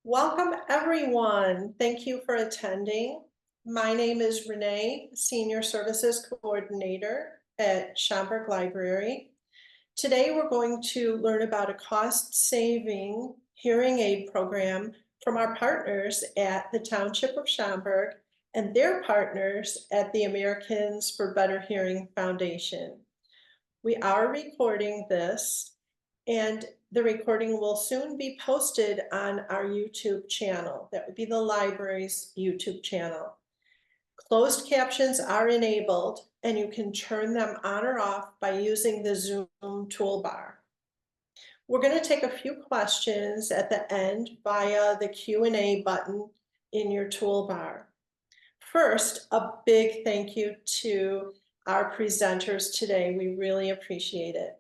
Welcome, everyone. Thank you for attending. My name is Renee, Senior Services Coordinator at Schaumburg Library. Today, we're going to learn about a cost-saving hearing aid program from our partners at the Township of Schaumburg and their partners at the Americans for Better Hearing Foundation. We are recording this, and the recording will soon be posted on our YouTube channel. That would be the library's YouTube channel. Closed captions are enabled, and you can turn them on or off by using the Zoom toolbar. We're going to take a few questions at the end via the Q&A button in your toolbar. First, a big thank you to our presenters today. We really appreciate it.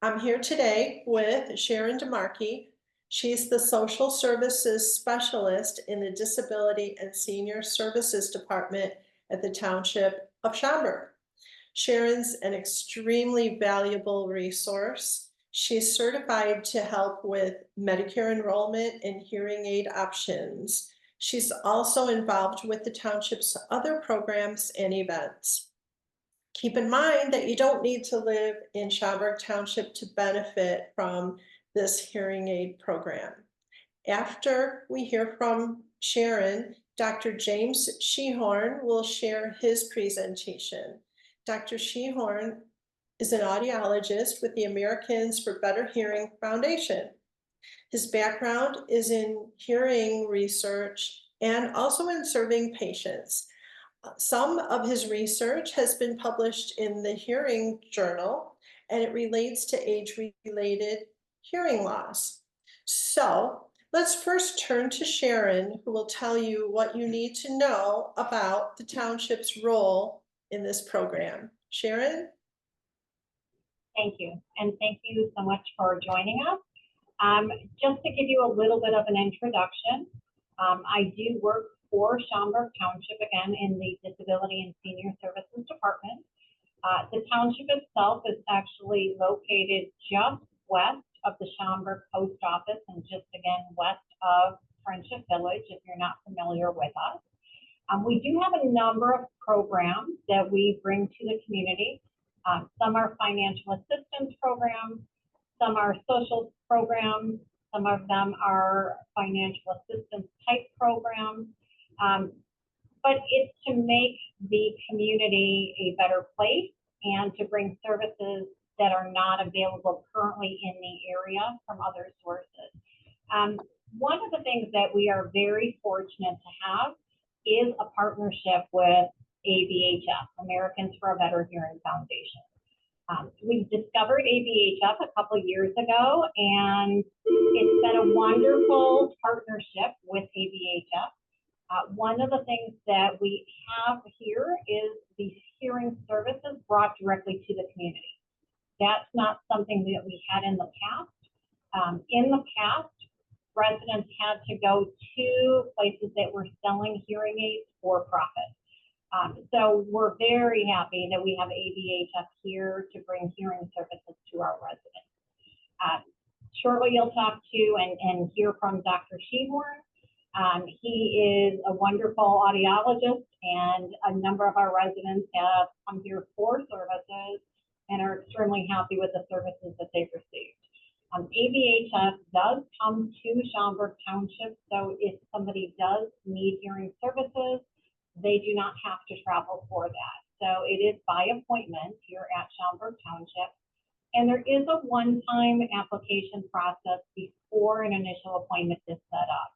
I'm here today with Sharon DeMarkey. She's the Social Services Specialist in the Disability and Senior Services Department at the Township of Schaumburg. Sharon's an extremely valuable resource. She's certified to help with Medicare enrollment and hearing aid options. She's also involved with the township's other programs and events. Keep in mind that you don't need to live in Schaumburg Township to benefit from this hearing aid program. After we hear from Sharon, Dr. James Shehorn will share his presentation. Dr. Shehorn is an audiologist with the Americans for Better Hearing Foundation. His background is in hearing research and also in serving patients. Some of his research has been published in the Hearing Journal, and it relates to age-related hearing loss. So let's first turn to Sharon, who will tell you what you need to know about the township's role in this program. Sharon? Thank you, and thank you so much for joining us. Just to give you a little bit of an introduction, I do work for Schaumburg Township, again, in the Disability and Senior Services Department. The township itself is actually located just west of the Schaumburg Post Office and just, again, west of Friendship Village, if you're not familiar with us. We do have a number of programs that we bring to the community. Some are financial assistance programs, some are social programs, some of them are financial assistance type programs. But it's to make the community a better place and to bring services that are not available currently in the area from other sources. One of the things that we are very fortunate to have is a partnership with ABHF, Americans for a Better Hearing Foundation. We discovered ABHF a couple years ago, and it's been a wonderful partnership with ABHF. One of the things that we have here is the hearing services brought directly to the community. That's not something that we had in the past. In the past, residents had to go to places that were selling hearing aids for profit. So we're very happy that we have ABHF here to bring hearing services to our residents. Shortly you'll talk to and hear from Dr. Shehorn. He is a wonderful audiologist, and a number of our residents have come here for services and are extremely happy with the services that they've received. ABHF does come to Schaumburg Township, so if somebody does need hearing services, they do not have to travel for that. So it is by appointment here at Schaumburg Township. And there is a one-time application process before an initial appointment is set up.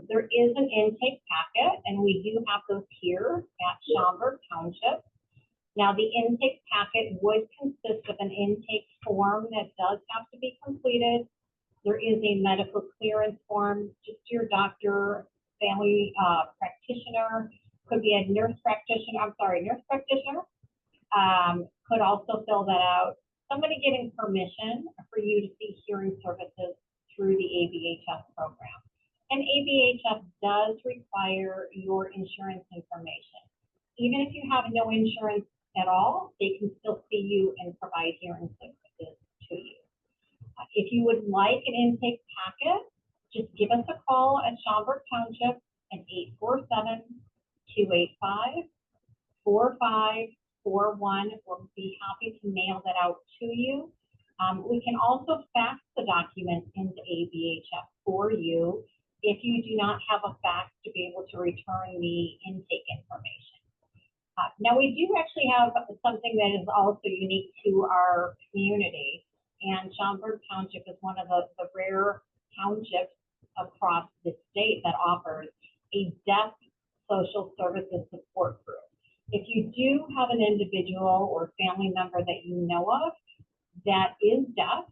There is an intake packet, and we do have those here at Schaumburg Township. Now, the intake packet would consist of an intake form that does have to be completed. There is a medical clearance form, just your doctor, family practitioner, could be a nurse practitioner, could also fill that out. Somebody giving permission for you to see hearing services through the ABHF program. And ABHF does require your insurance information. Even if you have no insurance at all, they can still see you and provide hearing services to you. If you would like an intake packet, just give us a call at Schaumburg Township at 847-285-4541. We'll be happy to mail that out to you. We can also fax the documents into ABHF for you if you do not have a fax to be able to return the intake information. Now, we do actually have something that is also unique to our community, and Schaumburg Township is one of the rare townships across the state that offers a deaf social services support group. If you do have an individual or family member that you know of that is deaf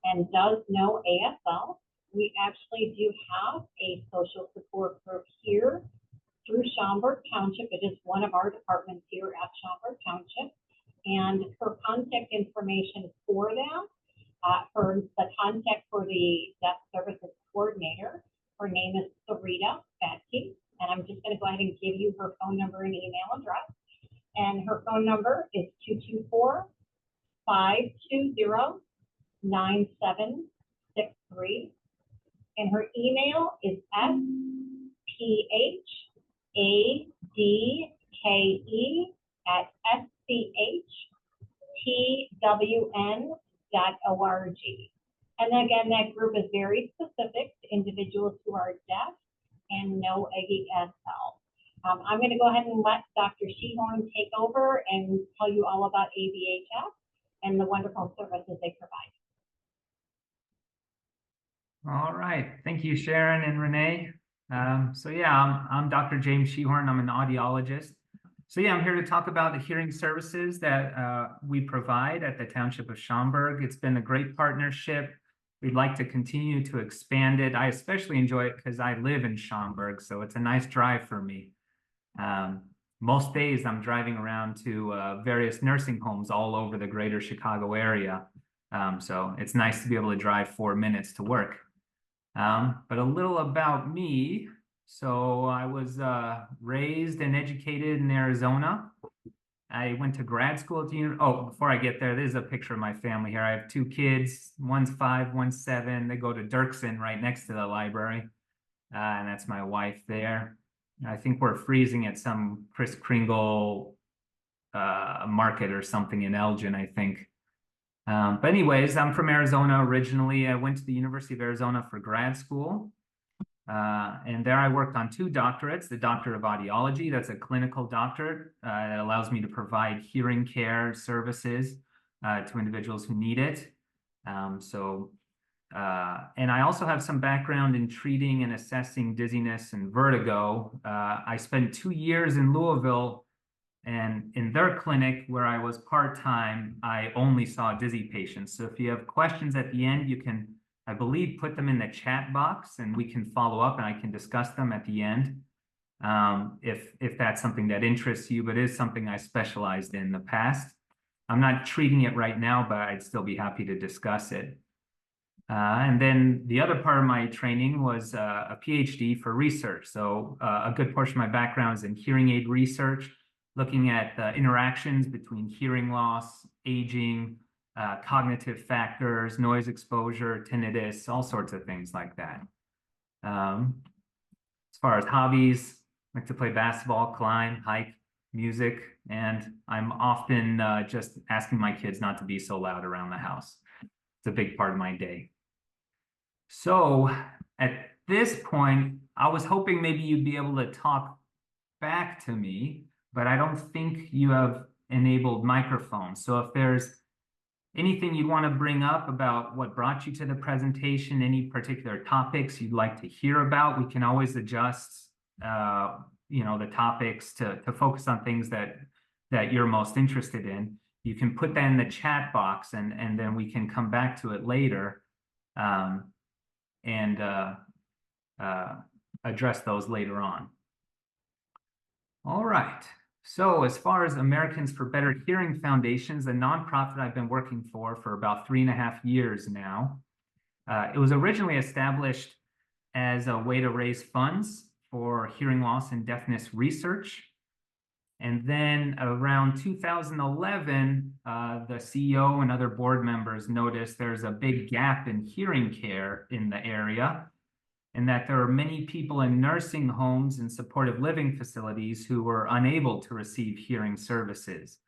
and does know ASL, we actually do have a social support group here through Schaumburg Township. It is one of our departments here at Schaumburg Township. And her contact information for that, for the contact for the Deaf Services Coordinator, her name is Sarita Fatke. And I'm just going to go ahead and give you her phone number and email address. And her phone number is 224-520-9763. And her email is sphaadke@schtwn.org. And again, that group is very specific to individuals who are deaf and know ASL. I'm going to go ahead and let Dr. Schehorn take over and tell you all about ABHF and the wonderful services they provide. All right, thank you, Sharon and Renee. So yeah, I'm Dr. James Schehorn. I'm an audiologist. So yeah, I'm here to talk about the hearing services that we provide at the Township of Schaumburg. It's been a great partnership. We'd like to continue to expand it. I especially enjoy it because I live in Schaumburg, so it's a nice drive for me. Most days I'm driving around to various nursing homes all over the greater Chicago area. So it's nice to be able to drive 4 minutes to work. But a little about me. So I was raised and educated in Arizona. I went to grad school at the university. Oh, before I get there, there's a picture of my family here. I have 2 kids, one's 5, one's 7. They go to Dirksen right next to the library. And that's my wife there. I think we're freezing at some Kris Kringle market or something in Elgin, I think. But anyways, I'm from Arizona originally. I went to the University of Arizona for grad school. And there I worked on 2 doctorates, the Doctorate of Audiology, that's a clinical doctorate that allows me to provide hearing care services to individuals who need it. And I also have some background in treating and assessing dizziness and vertigo. I spent 2 years in Louisville, and in their clinic where I was part-time, I only saw dizzy patients. So if you have questions at the end, you can, I believe, put them in the chat box and we can follow up and I can discuss them at the end. If that's something that interests you, but is something I specialized in the past. I'm not treating it right now, but I'd still be happy to discuss it. And then the other part of my training was a PhD for research. So a good portion of my background is in hearing aid research, looking at the interactions between hearing loss, aging, cognitive factors, noise exposure, tinnitus, all sorts of things like that. As far as hobbies, I like to play basketball, climb, hike, music, and I'm often just asking my kids not to be so loud around the house. It's a big part of my day. So at this point, I was hoping maybe you'd be able to talk back to me, but I don't think you have enabled microphones. So if there's anything you'd want to bring up about what brought you to the presentation, any particular topics you'd like to hear about, we can always adjust the topics to focus on things that you're most interested in. You can put that in the chat box and then we can come back to it later and address those later on. All right. So as far as Americans for Better Hearing Foundations, a nonprofit I've been working for about 3.5 years now. It was originally established as a way to raise funds for hearing loss and deafness research. And then around 2011, the CEO and other board members noticed there's a big gap in hearing care in the area. and that there are many people in nursing homes and supportive living facilities who were unable to receive hearing services,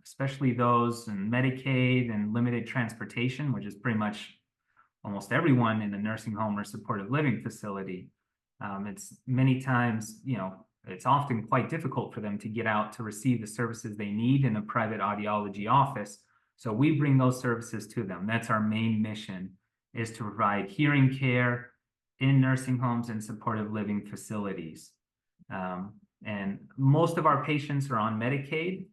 especially those in Medicaid and limited transportation, which is pretty much almost everyone in a nursing home or supportive living facility. It's many times, it's often quite difficult for them to get out to receive the services they need in a private audiology office. So we bring those services to them. That's our main mission, is to provide hearing care in nursing homes and supportive living facilities. And most of our patients are on Medicaid.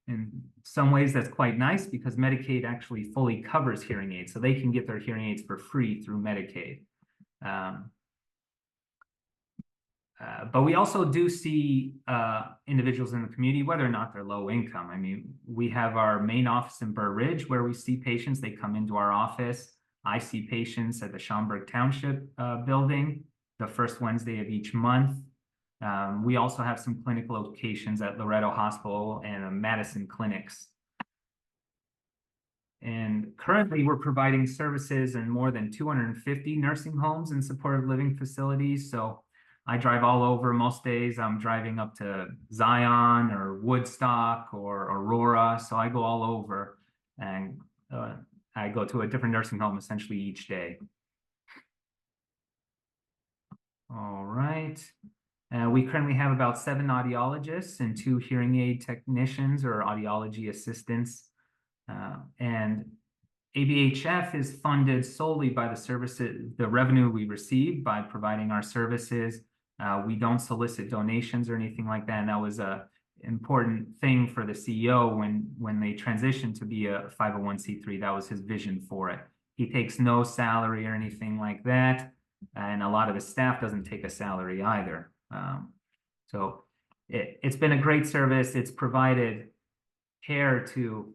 In some ways, that's quite nice because Medicaid actually fully covers hearing aids, so they can get their hearing aids for free through Medicaid. But we also do see individuals in the community, whether or not they're low income. I mean, we have our main office in Burr Ridge where we see patients. They come into our office. I see patients at the Schaumburg Township building the first Wednesday of each month. We also have some clinic locations at Loretto Hospital and Madison Clinics. And currently we're providing services in more than 250 nursing homes and supportive living facilities. So I drive all over most days. I'm driving up to Zion or Woodstock or Aurora. So I go all over, and I go to a different nursing home essentially each day. All right. We currently have about 7 audiologists and 2 hearing aid technicians or audiology assistants. And ABHF is funded solely by the services, the revenue we receive by providing our services. We don't solicit donations or anything like that. And that was an important thing for the CEO when they transitioned to be a 501c3. That was his vision for it. He takes no salary or anything like that. And a lot of the staff doesn't take a salary either. So it's been a great service. It's provided care to,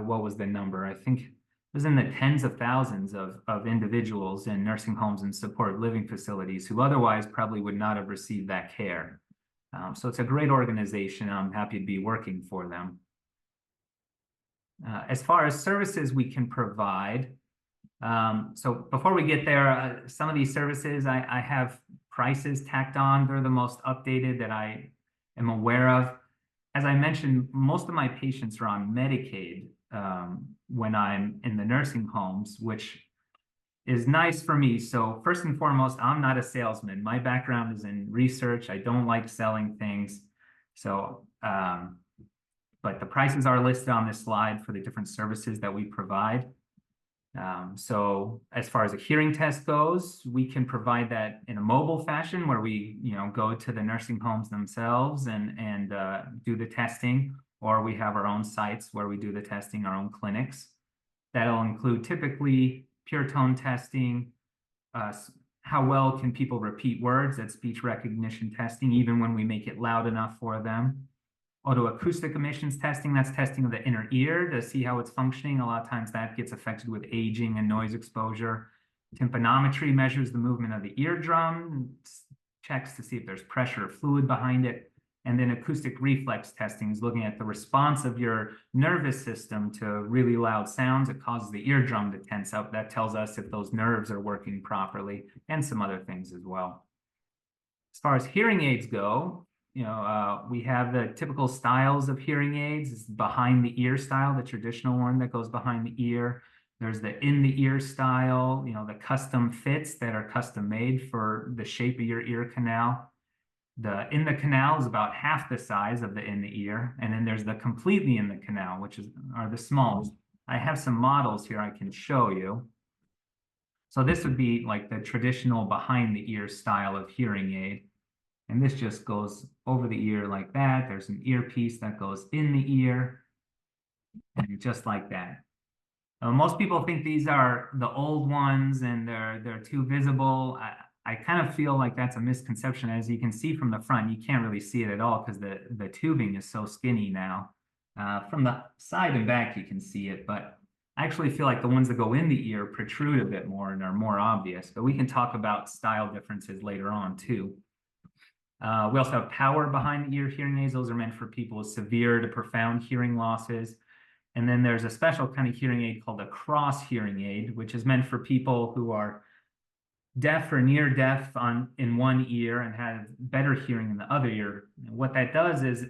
what was the number? I think it was in the tens of thousands of individuals in nursing homes and supportive living facilities who otherwise probably would not have received that care. So it's a great organization. I'm happy to be working for them. As far as services we can provide, so before we get there, some of these services, I have prices tacked on. They're the most updated that I am aware of. As I mentioned, most of my patients are on Medicaid when I'm in the nursing homes, which is nice for me. So first and foremost, I'm not a salesman. My background is in research. I don't like selling things. So, but the prices are listed on this slide for the different services that we provide. So as far as a hearing test goes, we can provide that in a mobile fashion where we, go to the nursing homes themselves and do the testing, or we have our own sites where we do the testing, our own clinics. That'll include typically pure tone testing, how well can people repeat words, that's speech recognition testing, even when we make it loud enough for them. Otoacoustic emissions testing, that's testing of the inner ear to see how it's functioning. A lot of times that gets affected with aging and noise exposure. Tympanometry measures the movement of the eardrum, checks to see if there's pressure or fluid behind it. And then acoustic reflex testing is looking at the response of your nervous system to really loud sounds. It causes the eardrum to tense up. That tells us if those nerves are working properly, and some other things as well. As far as hearing aids go, we have the typical styles of hearing aids. It's behind the ear style, the traditional one that goes behind the ear. There's the in the ear style, the custom fits that are custom made for the shape of your ear canal. The in the canal is about half the size of the in the ear. And then there's the completely in the canal, which are the smallest. I have some models here I can show you. So this would be like the traditional behind the ear style of hearing aid. And this just goes over the ear like that. There's an earpiece that goes in the ear, and just like that. Most people think these are the old ones and they're too visible. I kind of feel like that's a misconception. As you can see from the front, you can't really see it at all because the tubing is so skinny now. From the side and back, you can see it, but I actually feel like the ones that go in the ear protrude a bit more and are more obvious. But we can talk about style differences later on too. We also have power behind the ear hearing aids. Those are meant for people with severe to profound hearing losses. And then there's a special kind of hearing aid called a cross hearing aid, which is meant for people who are deaf or near deaf in one ear and have better hearing in the other ear. And what that does is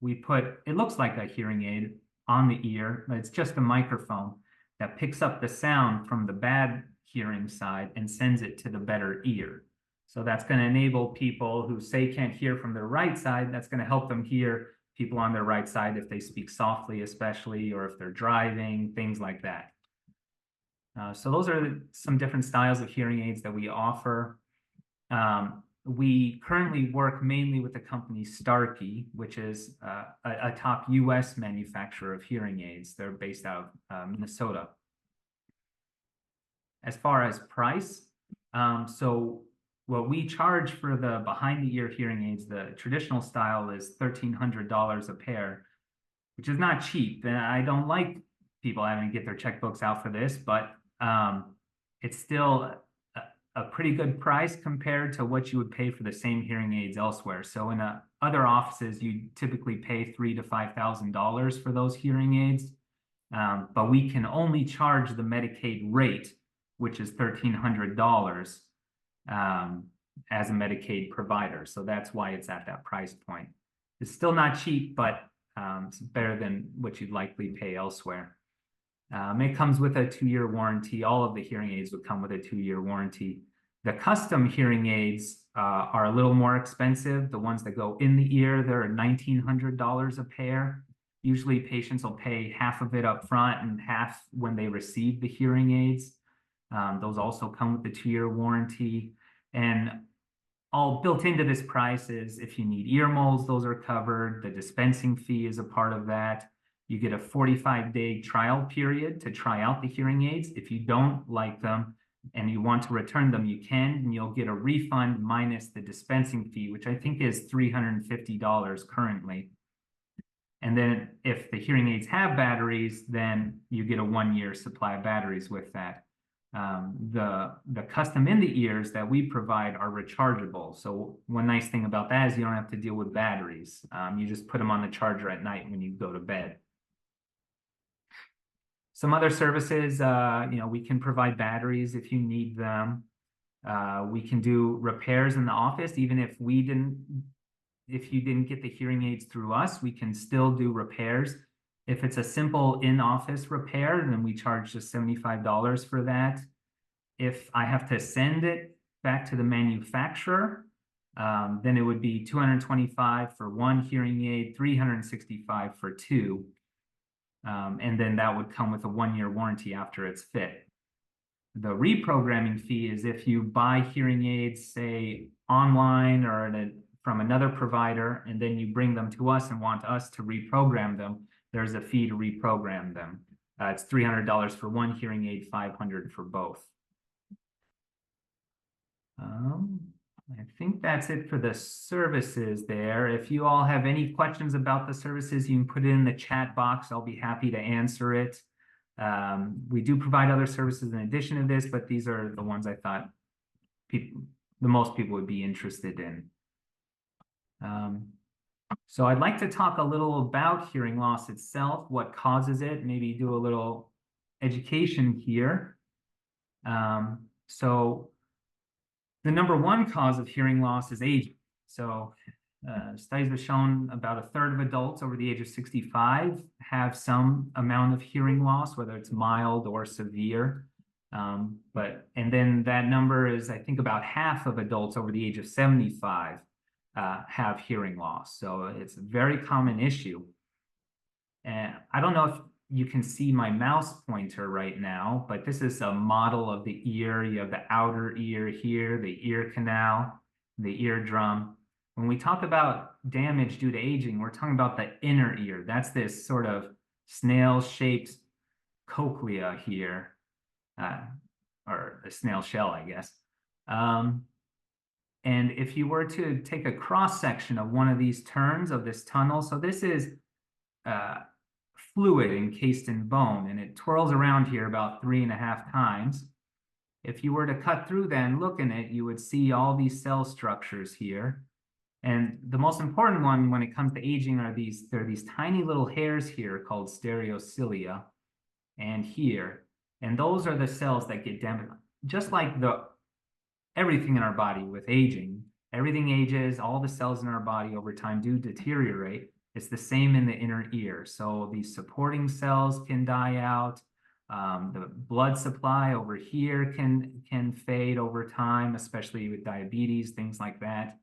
it looks like a hearing aid on the ear, but it's just a microphone that picks up the sound from the bad hearing side and sends it to the better ear. So that's going to enable people who say can't hear from their right side, that's going to help them hear people on their right side if they speak softly, especially, or if they're driving, things like that. So those are some different styles of hearing aids that we offer. We currently work mainly with the company Starkey, which is a top US manufacturer of hearing aids. They're based out of Minnesota. As far as price, so what we charge for the behind the ear hearing aids, the traditional style is $1,300 a pair, which is not cheap. And I don't like people having to get their checkbooks out for this, but it's still a pretty good price compared to what you would pay for the same hearing aids elsewhere. So in other offices, you typically pay $3,000 to $5,000 for those hearing aids, but we can only charge the Medicaid rate, which is $1,300 as a Medicaid provider. So that's why it's at that price point. It's still not cheap, but it's better than what you'd likely pay elsewhere. It comes with a 2-year warranty. All of the hearing aids would come with a 2-year warranty. The custom hearing aids are a little more expensive. The ones that go in the ear, they're $1,900 a pair. Usually patients will pay half of it up front and half when they receive the hearing aids. Those also come with the 2-year warranty. And all built into this price is if you need ear molds, those are covered. The dispensing fee is a part of that. You get a 45-day trial period to try out the hearing aids. If you don't like them and you want to return them, you can, and you'll get a refund minus the dispensing fee, which I think is $350 currently. And then if the hearing aids have batteries, then you get a 1-year supply of batteries with that. The custom in the ears that we provide are rechargeable. So one nice thing about that is you don't have to deal with batteries. You just put them on the charger at night when you go to bed. Some other services, we can provide batteries if you need them. We can do repairs in the office, even if you didn't get the hearing aids through us, we can still do repairs. If it's a simple in-office repair, then we charge just $75 for that. If I have to send it back to the manufacturer, then it would be $225 for one hearing aid, $365 for two. And then that would come with a 1-year warranty after it's fit. The reprogramming fee is if you buy hearing aids, say online or from another provider, and then you bring them to us and want us to reprogram them, there's a fee to reprogram them. It's $300 for one hearing aid, $500 for both. I think that's it for the services there. If you all have any questions about the services, you can put it in the chat box. I'll be happy to answer it. We do provide other services in addition to this, but these are the ones I thought the most people would be interested in. So I'd like to talk a little about hearing loss itself, what causes it, maybe do a little education here. So the #1 cause of hearing loss is aging. So studies have shown about 1/3 of adults over the age of 65 have some amount of hearing loss, whether it's mild or severe. And then that number is, I think, about half of adults over the age of 75 have hearing loss. So it's a very common issue. And I don't know if you can see my mouse pointer right now, but this is a model of the ear. You have the outer ear here, the ear canal, the eardrum. When we talk about damage due to aging, we're talking about the inner ear. That's this sort of snail-shaped cochlea here, or a snail shell, I guess. And if you were to take a cross-section of one of these turns of this tunnel, so this is fluid encased in bone, and it twirls around here about 3.5 times. If you were to cut through that and look in it, you would see all these cell structures here. And the most important one when it comes to aging there are these tiny little hairs here called stereocilia, and here. And those are the cells that get damaged. Just like everything in our body with aging. Everything ages, all the cells in our body over time do deteriorate. It's the same in the inner ear. So these supporting cells can die out. The blood supply over here can fade over time, especially with diabetes, things like that.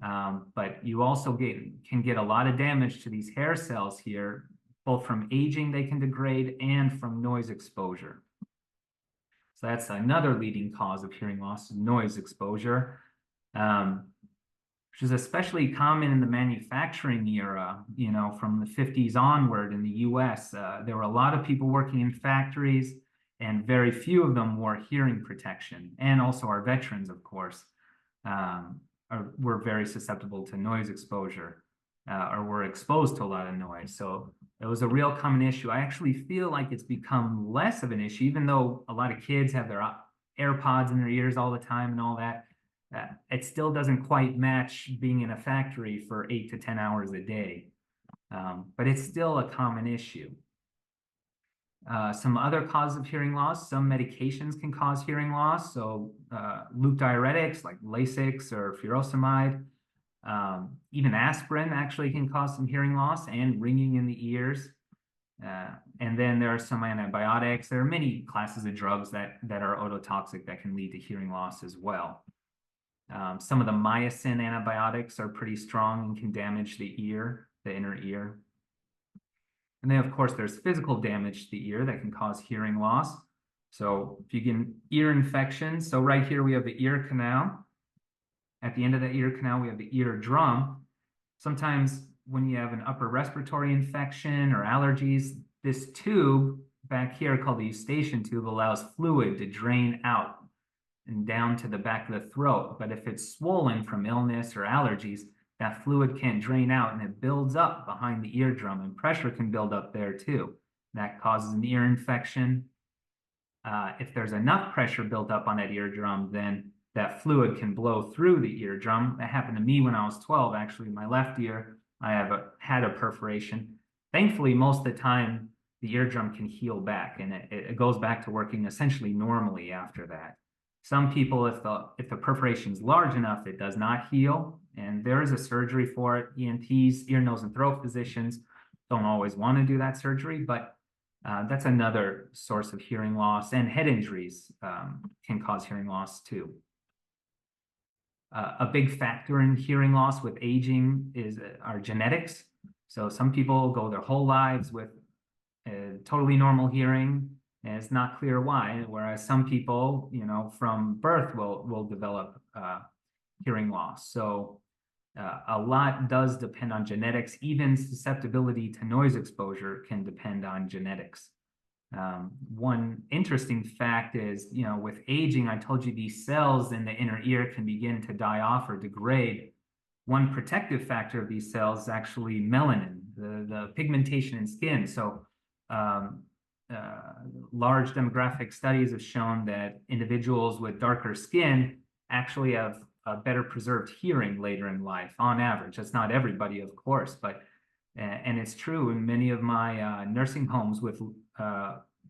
But you also can get a lot of damage to these hair cells here, both from aging they can degrade and from noise exposure. So that's another leading cause of hearing loss, noise exposure, which is especially common in the manufacturing era, you know, from the 50s onward in the US. There were a lot of people working in factories, and very few of them wore hearing protection. And also our veterans, of course, were very susceptible to noise exposure, or were exposed to a lot of noise. So it was a real common issue. I actually feel like it's become less of an issue, even though a lot of kids have their AirPods in their ears all the time and all that. It still doesn't quite match being in a factory for 8 to 10 hours a day, but it's still a common issue. Some other causes of hearing loss, some medications can cause hearing loss. So loop diuretics like Lasix or furosemide, even aspirin actually can cause some hearing loss and ringing in the ears. And then there are some antibiotics. There are many classes of drugs that are ototoxic that can lead to hearing loss as well. Some of the myosin antibiotics are pretty strong and can damage the ear, the inner ear. And then, of course, there's physical damage to the ear that can cause hearing loss. So if you get an ear infection, so right here we have the ear canal. At the end of the ear canal, we have the eardrum. Sometimes when you have an upper respiratory infection or allergies, this tube back here called the eustachian tube allows fluid to drain out and down to the back of the throat. But if it's swollen from illness or allergies, that fluid can't drain out and it builds up behind the eardrum, and pressure can build up there too. That causes an ear infection. If there's enough pressure built up on that eardrum, then that fluid can blow through the eardrum. That happened to me when I was 12, actually. In my left ear, I had a perforation. Thankfully, most of the time, the eardrum can heal back, and it goes back to working essentially normally after that. Some people, if the perforation is large enough, it does not heal, and there is a surgery for it. ENTs, ear, nose, and throat physicians don't always want to do that surgery, but that's another source of hearing loss, and head injuries can cause hearing loss too. A big factor in hearing loss with aging is our genetics. So some people go their whole lives with totally normal hearing, and it's not clear why, whereas some people, you know, from birth will develop hearing loss. So a lot does depend on genetics. Even susceptibility to noise exposure can depend on genetics. One interesting fact is, you know, with aging, I told you these cells in the inner ear can begin to die off or degrade. One protective factor of these cells is actually melanin, the pigmentation in skin. So large demographic studies have shown that individuals with darker skin actually have a better preserved hearing later in life, on average. That's not everybody, of course, but and it's true in many of my nursing homes with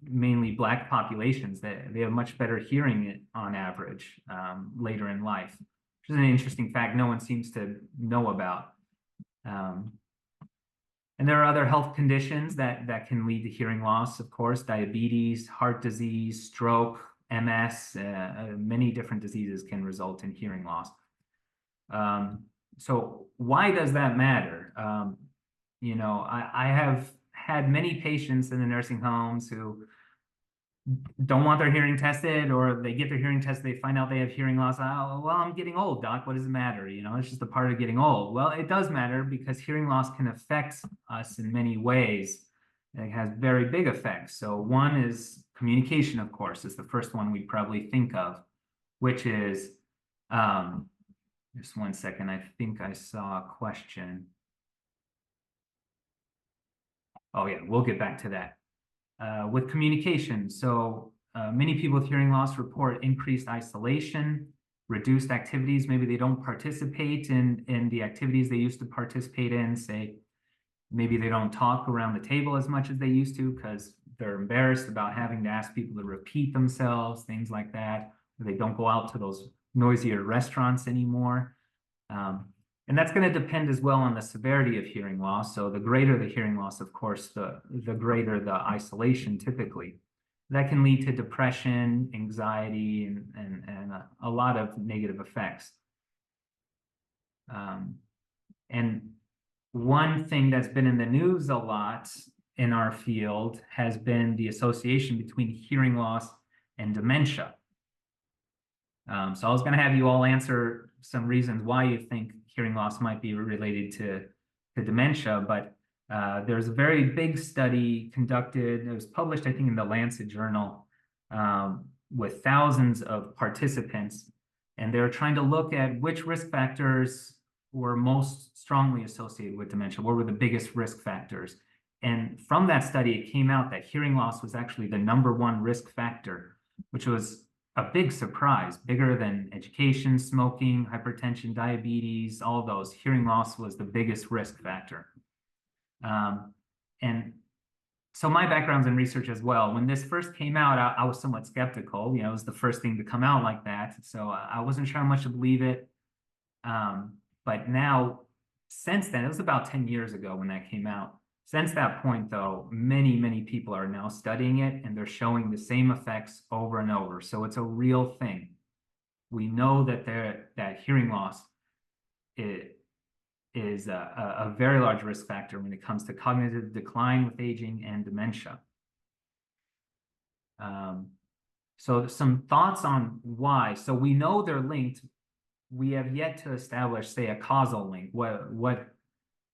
mainly Black populations, that they have much better hearing on average later in life, which is an interesting fact no one seems to know about. And there are other health conditions that can lead to hearing loss, of course: diabetes, heart disease, stroke, MS. Many different diseases can result in hearing loss. So why does that matter? You know, I have had many patients in the nursing homes who don't want their hearing tested, or they get their hearing tested, they find out they have hearing loss. Oh, well, I'm getting old, doc. What does it matter? You know, it's just a part of getting old. Well, it does matter, because hearing loss can affect us in many ways. It has very big effects. So one is communication, of course, is the first one we probably think of, which is, just one second, I think I saw a question. Oh yeah, we'll get back to that. With communication, so many people with hearing loss report increased isolation, reduced activities. Maybe they don't participate in the activities they used to participate in. Say, maybe they don't talk around the table as much as they used to because they're embarrassed about having to ask people to repeat themselves, things like that. Or they don't go out to those noisier restaurants anymore. And that's going to depend as well on the severity of hearing loss. So the greater the hearing loss, of course, the greater the isolation typically. That can lead to depression, anxiety, and a lot of negative effects. And one thing that's been in the news a lot in our field has been the association between hearing loss and dementia. So I was going to have you all answer some reasons why you think hearing loss might be related to dementia, but there's a very big study conducted. It was published, I think, in the Lancet Journal with thousands of participants, and they're trying to look at which risk factors were most strongly associated with dementia. What were the biggest risk factors? And from that study, it came out that hearing loss was actually the #1 risk factor, which was a big surprise, bigger than education, smoking, hypertension, diabetes, all of those. Hearing loss was the biggest risk factor. And so my background's in research as well. When this first came out, I was somewhat skeptical. You know, it was the first thing to come out like that. So I wasn't sure how much to believe it. But now, since then, it was about 10 years ago when that came out. Since that point, though, many, many people are now studying it, and they're showing the same effects over and over. So it's a real thing. We know that that hearing loss is a very large risk factor when it comes to cognitive decline with aging and dementia. So some thoughts on why. So we know they're linked. We have yet to establish, say, a causal link.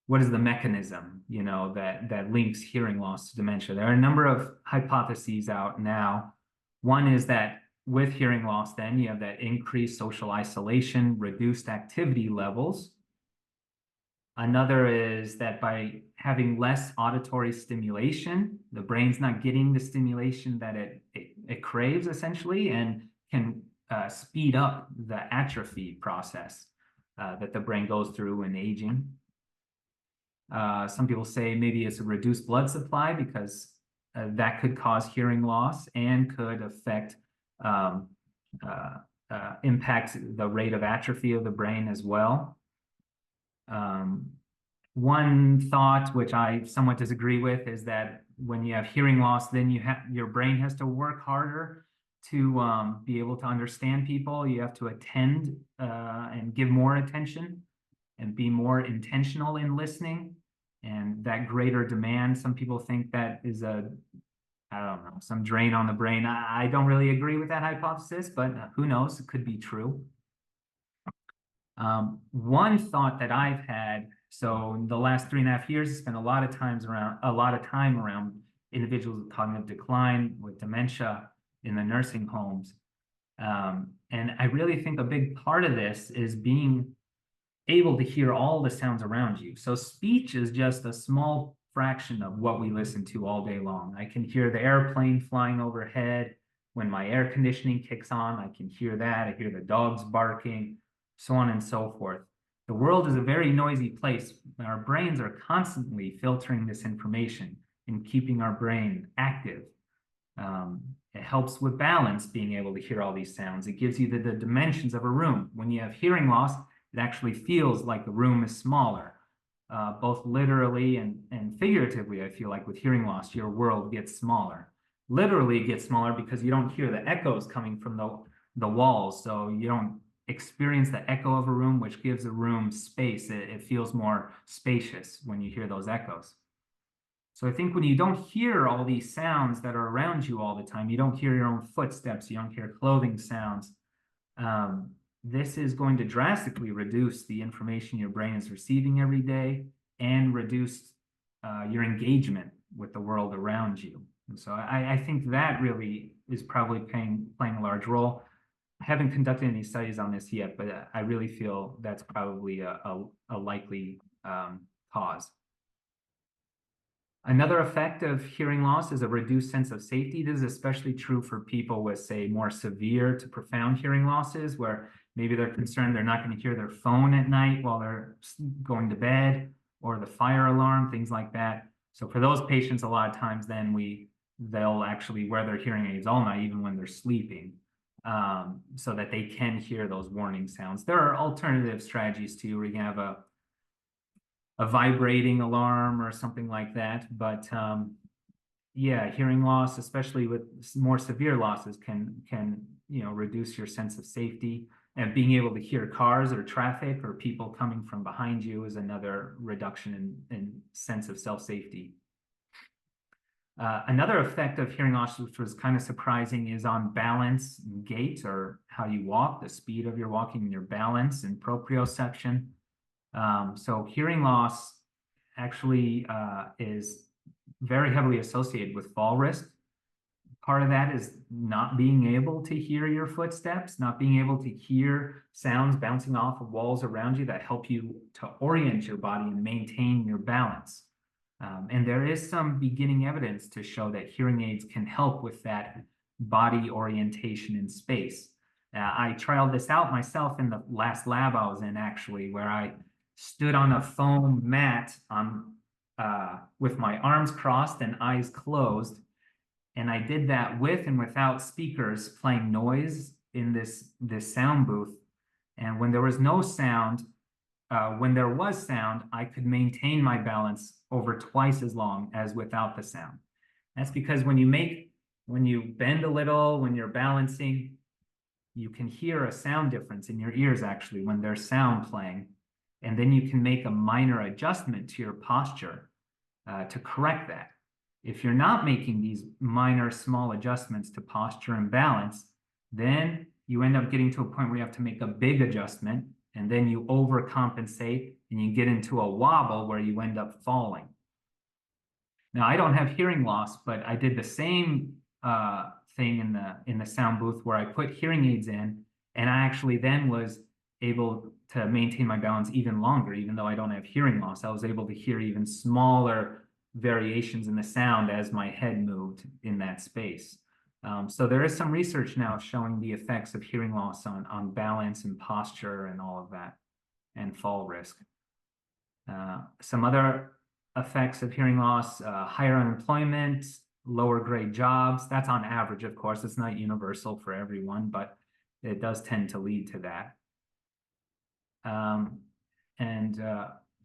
What is the mechanism, you know, that links hearing loss to dementia? There are a number of hypotheses out now. One is that with hearing loss, then you have that increased social isolation, reduced activity levels. Another is that by having less auditory stimulation, the brain's not getting the stimulation that it craves, essentially, and can speed up the atrophy process that the brain goes through in aging. Some people say maybe it's a reduced blood supply, because that could cause hearing loss and could affect, impact the rate of atrophy of the brain as well. One thought, which I somewhat disagree with, is that when you have hearing loss, then your brain has to work harder to be able to understand people. You have to attend and give more attention and be more intentional in listening. And that greater demand, some people think that is I don't know, some drain on the brain. I don't really agree with that hypothesis, but who knows? It could be true. One thought that I've had, so in the last 3.5 years, I spent a lot of time around individuals with cognitive decline, with dementia in the nursing homes. And I really think a big part of this is being able to hear all the sounds around you. So speech is just a small fraction of what we listen to all day long. I can hear the airplane flying overhead. When my air conditioning kicks on, I can hear that. I hear the dogs barking, so on and so forth. The world is a very noisy place. Our brains are constantly filtering this information and keeping our brain active. It helps with balance, being able to hear all these sounds. It gives you the dimensions of a room. When you have hearing loss, it actually feels like the room is smaller, both literally and figuratively. I feel like with hearing loss, your world gets smaller. Literally, it gets smaller because you don't hear the echoes coming from the walls, so you don't experience the echo of a room, which gives a room space. It feels more spacious when you hear those echoes. So I think when you don't hear all these sounds that are around you all the time, you don't hear your own footsteps, you don't hear clothing sounds, this is going to drastically reduce the information your brain is receiving every day and reduce your engagement with the world around you. And so I think that really is probably playing a large role. I haven't conducted any studies on this yet, but I really feel that's probably a likely cause. Another effect of hearing loss is a reduced sense of safety. This is especially true for people with, say, more severe to profound hearing losses, where maybe they're concerned they're not going to hear their phone at night while they're going to bed, or the fire alarm, things like that. So for those patients, a lot of times then they'll actually wear their hearing aids all night, even when they're sleeping. so that they can hear those warning sounds. There are alternative strategies too, where you can have a vibrating alarm or something like that. But yeah, hearing loss, especially with more severe losses, can reduce your sense of safety. And being able to hear cars or traffic or people coming from behind you is another reduction in sense of self-safety. Another effect of hearing loss, which was kind of surprising, is on balance and gait, or how you walk, the speed of your walking and your balance and proprioception. So hearing loss actually is very heavily associated with fall risk. Part of that is not being able to hear your footsteps, not being able to hear sounds bouncing off of walls around you that help you to orient your body and maintain your balance. And there is some beginning evidence to show that hearing aids can help with that body orientation in space. I trialed this out myself in the last lab I was in, actually, where I stood on a foam mat with my arms crossed and eyes closed. And I did that with and without speakers playing noise in this sound booth. And when there was no sound, when there was sound, I could maintain my balance over twice as long as without the sound. That's because when you bend a little, when you're balancing, you can hear a sound difference in your ears, actually, when there's sound playing. And then you can make a minor adjustment to your posture to correct that. If you're not making these minor, small adjustments to posture and balance, then you end up getting to a point where you have to make a big adjustment, and then you overcompensate and you get into a wobble where you end up falling. Now, I don't have hearing loss, but I did the same thing in the sound booth, where I put hearing aids in, and I actually then was able to maintain my balance even longer. Even though I don't have hearing loss, I was able to hear even smaller variations in the sound as my head moved in that space. So there is some research now showing the effects of hearing loss on balance and posture and all of that, and fall risk. Some other effects of hearing loss: higher unemployment, lower grade jobs. That's on average, of course. It's not universal for everyone, but it does tend to lead to that.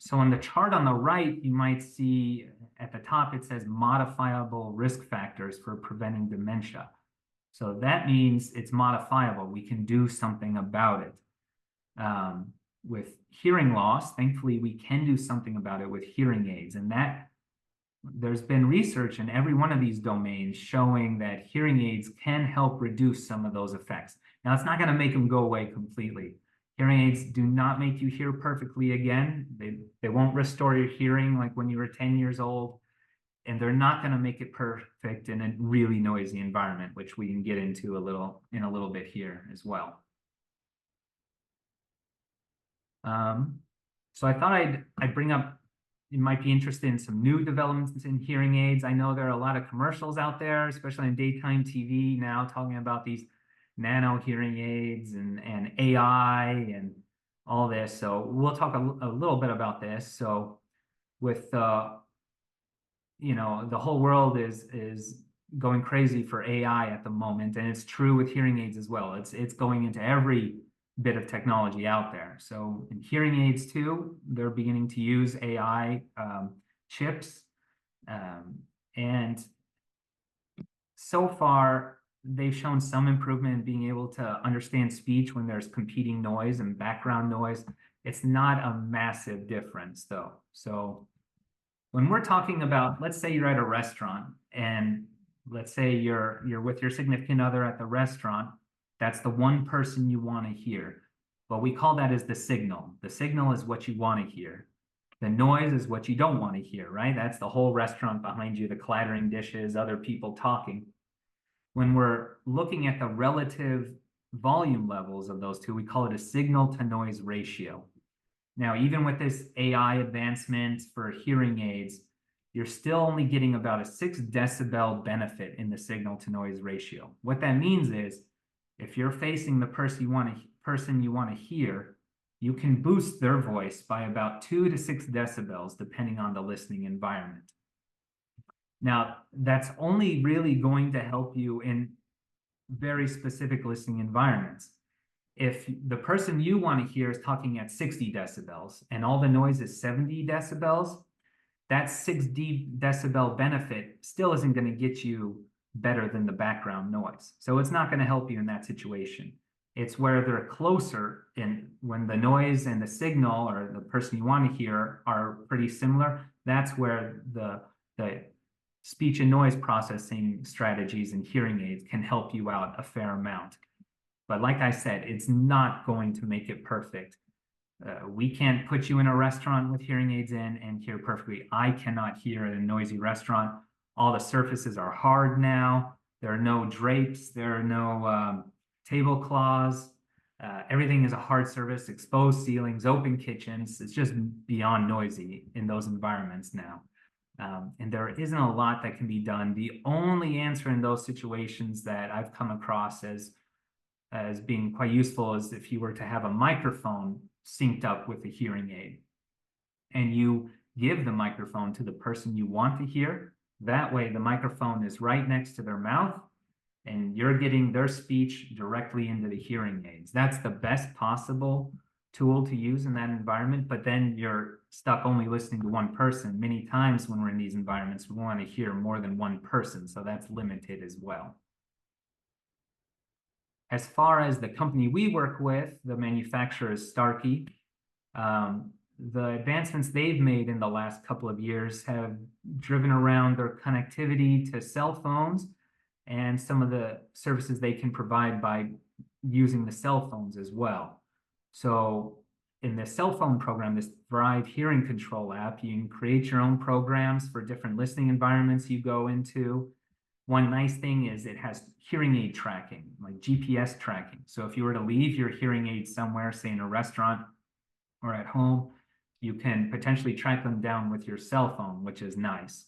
So on the chart on the right, you might see at the top, it says modifiable risk factors for preventing dementia. So that means it's modifiable. We can do something about it. With hearing loss, thankfully, we can do something about it with hearing aids. And that there's been research in every one of these domains showing that hearing aids can help reduce some of those effects. Now, it's not going to make them go away completely. Hearing aids do not make you hear perfectly again. They won't restore your hearing like when you were 10 years old. And they're not going to make it perfect in a really noisy environment, which we can get into in a little bit here as well. So I thought I'd bring up, you might be interested in some new developments in hearing aids. I know there are a lot of commercials out there, especially on daytime TV now, talking about these nano hearing aids and AI and all this. So we'll talk a little bit about this. So with the whole world is going crazy for AI at the moment, and it's true with hearing aids as well. It's going into every bit of technology out there. So in hearing aids too, they're beginning to use AI chips, and so far they've shown some improvement in being able to understand speech when there's competing noise and background noise. It's not a massive difference though. So when we're talking about, let's say you're at a restaurant, and let's say you're with your significant other at the restaurant, that's the one person you want to hear. What we call that is the signal. The signal is what you want to hear. The noise is what you don't want to hear, right? That's the whole restaurant behind you, the clattering dishes, other people talking. When we're looking at the relative volume levels of those two, we call it a signal to noise ratio. Now, even with this AI advancement for hearing aids, you're still only getting about a 6 decibel benefit in the signal to noise ratio. What that means is, if you're facing the person you want to hear, you can boost their voice by about 2 to 6 decibels, depending on the listening environment. Now, that's only really going to help you in very specific listening environments. If the person you want to hear is talking at 60 decibels and all the noise is 70 decibels, that 6 decibel benefit still isn't going to get you better than the background noise. So it's not going to help you in that situation. It's where they're closer, and when the noise and the signal or the person you want to hear are pretty similar, that's where the speech and noise processing strategies and hearing aids can help you out a fair amount. But like I said, it's not going to make it perfect. We can't put you in a restaurant with hearing aids in and hear perfectly. I cannot hear at a noisy restaurant. All the surfaces are hard now. There are no drapes. There are no tablecloths. Everything is a hard surface, exposed ceilings, open kitchens. It's just beyond noisy in those environments now. And there isn't a lot that can be done. The only answer in those situations that I've come across as being quite useful is if you were to have a microphone synced up with the hearing aid, and you give the microphone to the person you want to hear. That way the microphone is right next to their mouth and you're getting their speech directly into the hearing aids. That's the best possible tool to use in that environment, but then you're stuck only listening to one person. Many times when we're in these environments, we want to hear more than one person, so that's limited as well. As far as the company we work with, the manufacturer is Starkey. The advancements they've made in the last couple of years have driven around their connectivity to cell phones and some of the services they can provide by using the cell phones as well. So in the cell phone program, this Thrive Hearing Control app, you can create your own programs for different listening environments you go into. One nice thing is it has hearing aid tracking, like GPS tracking. So if you were to leave your hearing aid somewhere, say in a restaurant or at home, you can potentially track them down with your cell phone, which is nice.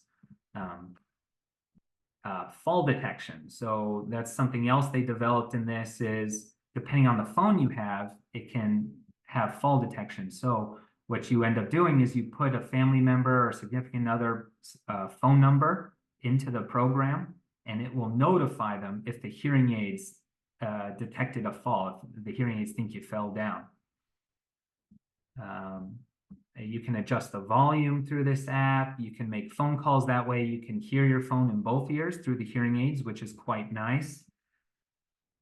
Fall detection. So that's something else they developed in this is, depending on the phone you have, it can have fall detection. So what you end up doing is you put a family member or significant other phone number into the program, and it will notify them if the hearing aids detected a fall, if the hearing aids think you fell down. You can adjust the volume through this app. You can make phone calls that way. You can hear your phone in both ears through the hearing aids, which is quite nice.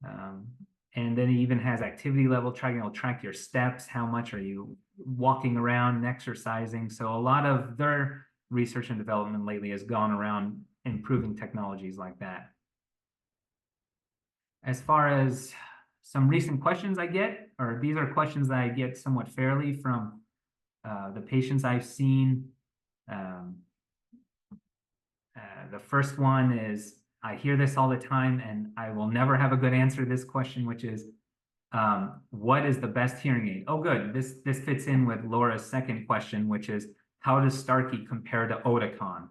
And then it even has activity level tracking. It'll track your steps. How much are you walking around and exercising? So a lot of their research and development lately has gone around improving technologies like that. As far as some recent questions I get, or these are questions that I get somewhat fairly from the patients I've seen. The first one is, I hear this all the time and I will never have a good answer to this question, which is, what is the best hearing aid? Oh, good. This fits in with Laura's second question, which is, how does Starkey compare to Oticon?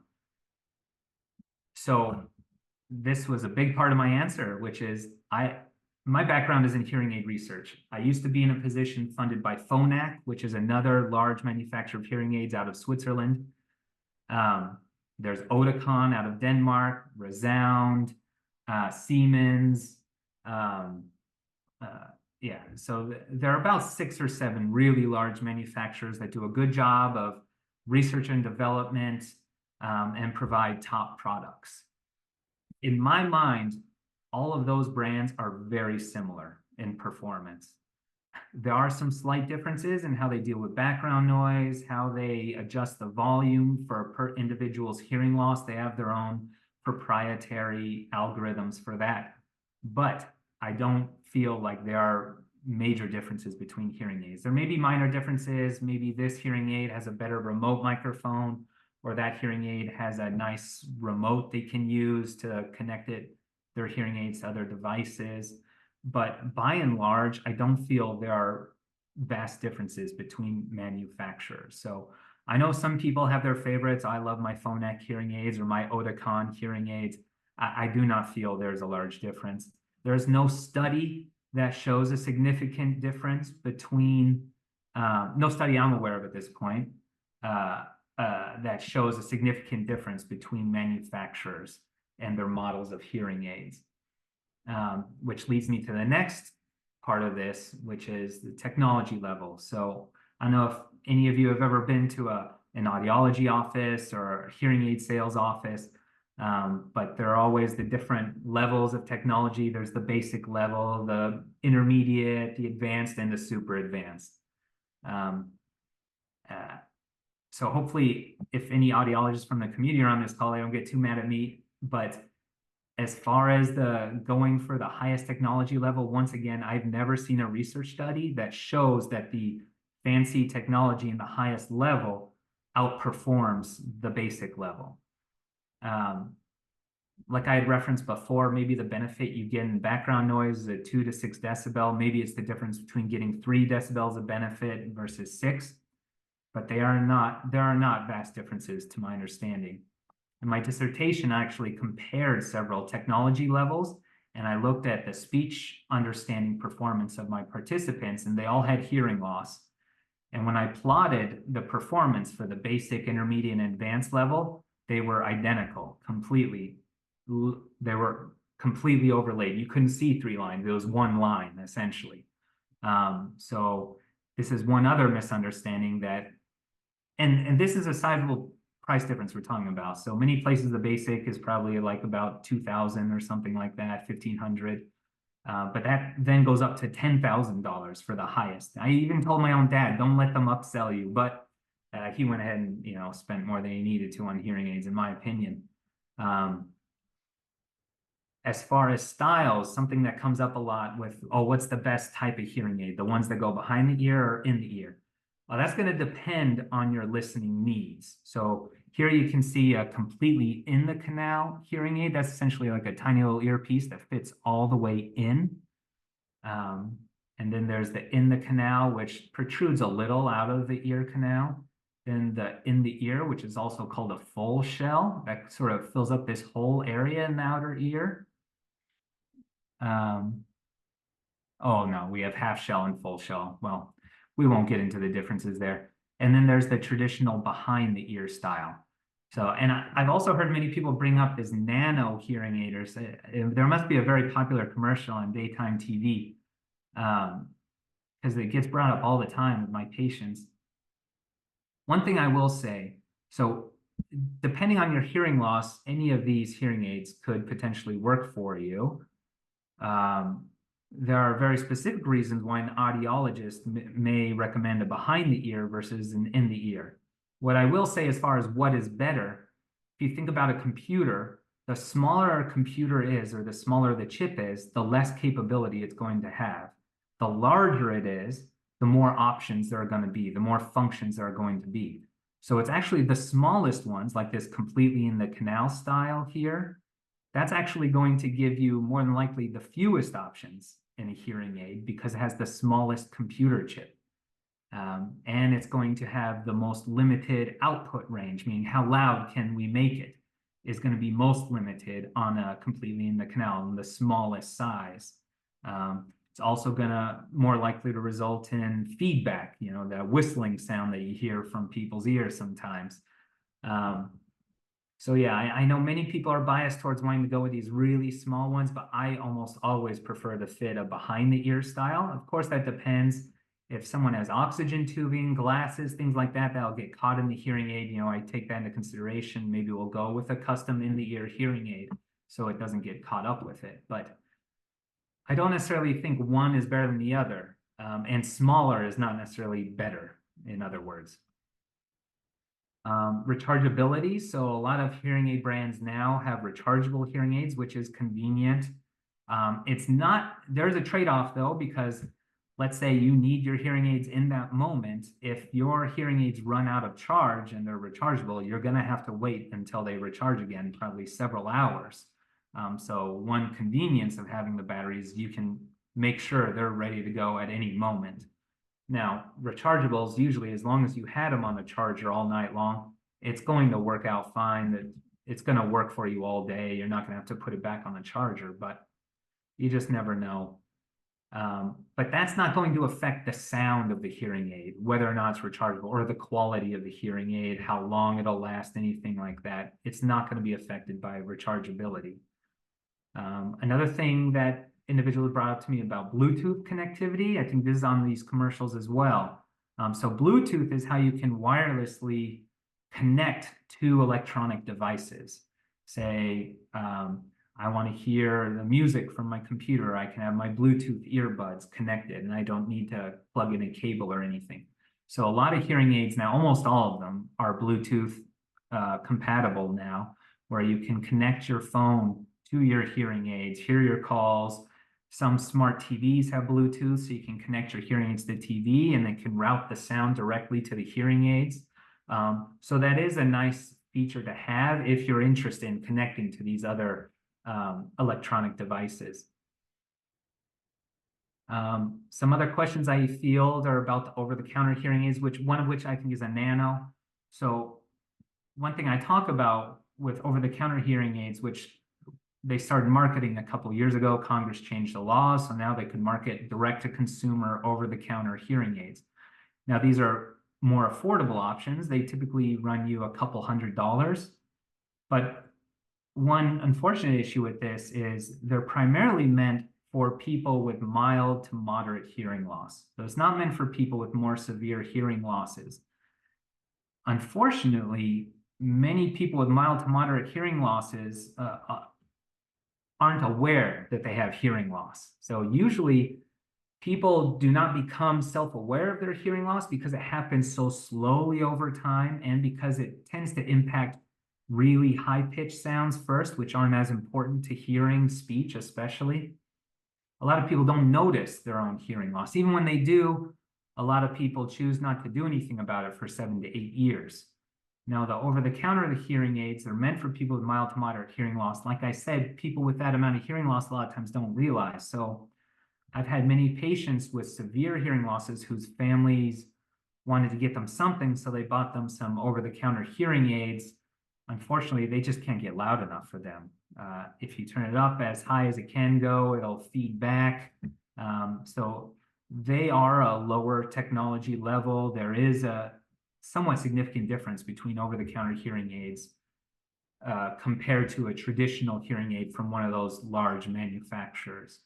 So this was a big part of my answer, which is my background is in hearing aid research. I used to be in a position funded by Phonak, which is another large manufacturer of hearing aids out of Switzerland. There's Oticon out of Denmark, Resound, Siemens. Yeah, so there are about 6 or 7 really large manufacturers that do a good job of research and development and provide top products. In my mind, all of those brands are very similar in performance. There are some slight differences in how they deal with background noise, how they adjust the volume for per individual's hearing loss. They have their own proprietary algorithms for that. But I don't feel like there are major differences between hearing aids. There may be minor differences. Maybe this hearing aid has a better remote microphone, or that hearing aid has a nice remote they can use to connect their hearing aids to other devices. But by and large, I don't feel there are vast differences between manufacturers. So I know some people have their favorites. I love my Phonak hearing aids or my Oticon hearing aids. I do not feel there's a large difference. There's no study that shows a significant difference between, no study I'm aware of at this point, that shows a significant difference between manufacturers and their models of hearing aids. which leads me to the next part of this, which is the technology level. So I don't know if any of you have ever been to an audiology office or a hearing aid sales office, but there are always the different levels of technology. There's the basic level, the intermediate, the advanced, and the super advanced. So hopefully, if any audiologists from the community are on this call, they don't get too mad at me. But as far as the going for the highest technology level, once again, I've never seen a research study that shows that the fancy technology in the highest level outperforms the basic level. Like I had referenced before, maybe the benefit you get in background noise is a 2 to 6 decibel. Maybe it's the difference between getting 3 decibels of benefit versus 6, but there are not vast differences to my understanding. In my dissertation, I actually compared several technology levels, and I looked at the speech understanding performance of my participants, and they all had hearing loss. And when I plotted the performance for the basic, intermediate, and advanced level, they were identical, completely. They were completely overlaid. You couldn't see 3 lines. It was 1 line, essentially. So this is one other misunderstanding that, and this is a sizable price difference we're talking about. So many places the basic is probably like about 2,000 or something like that, 1,500. But that then goes up to $10,000 for the highest. I even told my own dad, don't let them upsell you. But he went ahead and, you know, spent more than he needed to on hearing aids, in my opinion. As far as styles, something that comes up a lot with, oh, what's the best type of hearing aid? The ones that go behind the ear or in the ear? Well, that's going to depend on your listening needs. So here you can see a completely in the canal hearing aid. That's essentially like a tiny little earpiece that fits all the way in. And then there's the in the canal, which protrudes a little out of the ear canal. Then the in the ear, which is also called a full shell, that sort of fills up this whole area in the outer ear. Oh no, we have half shell and full shell. Well, we won't get into the differences there. And then there's the traditional behind the ear style. So, and I've also heard many people bring up this nano hearing aiders. There must be a very popular commercial on daytime TV, because it gets brought up all the time with my patients. One thing I will say, so depending on your hearing loss, any of these hearing aids could potentially work for you. There are very specific reasons why an audiologist may recommend a behind the ear versus an in the ear. What I will say as far as what is better, if you think about a computer, the smaller a computer is, or the smaller the chip is, the less capability it's going to have. The larger it is, the more options there are going to be, the more functions there are going to be. So it's actually the smallest ones, like this completely in the canal style here, that's actually going to give you more than likely the fewest options in a hearing aid because it has the smallest computer chip. And it's going to have the most limited output range, meaning how loud can we make it, is going to be most limited on a completely in the canal, in the smallest size. It's also going to more likely to result in feedback, you know, the whistling sound that you hear from people's ears sometimes. So yeah, I know many people are biased towards wanting to go with these really small ones, but I almost always prefer to fit a behind the ear style. Of course, that depends. If someone has oxygen tubing, glasses, things like that, that'll get caught in the hearing aid. You know, I take that into consideration. Maybe we'll go with a custom in the ear hearing aid so it doesn't get caught up with it. But I don't necessarily think one is better than the other, and smaller is not necessarily better, in other words. Rechargeability. So a lot of hearing aid brands now have rechargeable hearing aids, which is convenient. It's not, there's a trade-off though, because let's say you need your hearing aids in that moment. If your hearing aids run out of charge and they're rechargeable, you're going to have to wait until they recharge again, probably several hours. So one convenience of having the batteries, you can make sure they're ready to go at any moment. Now, rechargeables, usually as long as you had them on the charger all night long, it's going to work out fine. That it's going to work for you all day. You're not going to have to put it back on the charger, but you just never know. But that's not going to affect the sound of the hearing aid, whether or not it's rechargeable, or the quality of the hearing aid, how long it'll last, anything like that. It's not going to be affected by rechargeability. Another thing that individuals brought up to me about Bluetooth connectivity, I think this is on these commercials as well. So Bluetooth is how you can wirelessly connect to electronic devices. Say, I want to hear the music from my computer. I can have my Bluetooth earbuds connected and I don't need to plug in a cable or anything. So a lot of hearing aids now, almost all of them are Bluetooth compatible now, where you can connect your phone to your hearing aids, hear your calls. Some smart TVs have Bluetooth, so you can connect your hearing aids to the TV and then can route the sound directly to the hearing aids. So that is a nice feature to have if you're interested in connecting to these other electronic devices. Some other questions I field are about the over-the-counter hearing aids, one of which I think is a nano. So one thing I talk about with over-the-counter hearing aids, which they started marketing a couple of years ago, Congress changed the law, so now they can market direct-to-consumer over-the-counter hearing aids. Now, these are more affordable options. They typically run you a couple $100s, but one unfortunate issue with this is they're primarily meant for people with mild to moderate hearing loss. So it's not meant for people with more severe hearing losses. Unfortunately, many people with mild to moderate hearing losses aren't aware that they have hearing loss. So usually people do not become self-aware of their hearing loss because it happens so slowly over time and because it tends to impact really high-pitched sounds first, which aren't as important to hearing speech especially. A lot of people don't notice their own hearing loss. Even when they do, a lot of people choose not to do anything about it for 7 to 8 years. Now, the over-the-counter hearing aids are meant for people with mild to moderate hearing loss. Like I said, people with that amount of hearing loss a lot of times don't realize. So I've had many patients with severe hearing losses whose families wanted to get them something, so they bought them some over-the-counter hearing aids. Unfortunately, they just can't get loud enough for them. If you turn it up as high as it can go, it'll feed back. So they are a lower technology level. There is a somewhat significant difference between over-the-counter hearing aids compared to a traditional hearing aid from one of those large manufacturers.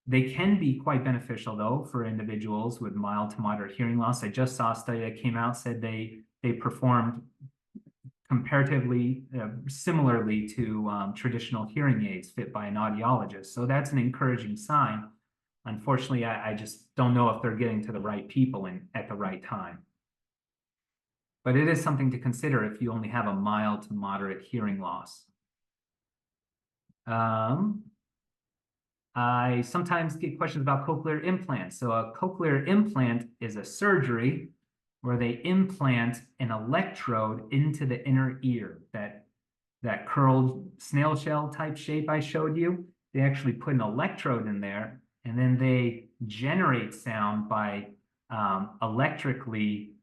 They can be quite beneficial, though, for individuals with mild to moderate hearing loss. I just saw a study that came out, said they performed comparatively similarly to traditional hearing aids fit by an audiologist. So that's an encouraging sign. Unfortunately, I just don't know if they're getting to the right people at the right time. But it is something to consider if you only have a mild to moderate hearing loss. I sometimes get questions about cochlear implants. So a cochlear implant is a surgery where they implant an electrode into the inner ear, that curled snail shell type shape I showed you. They actually put an electrode in there, and then they generate sound by electrically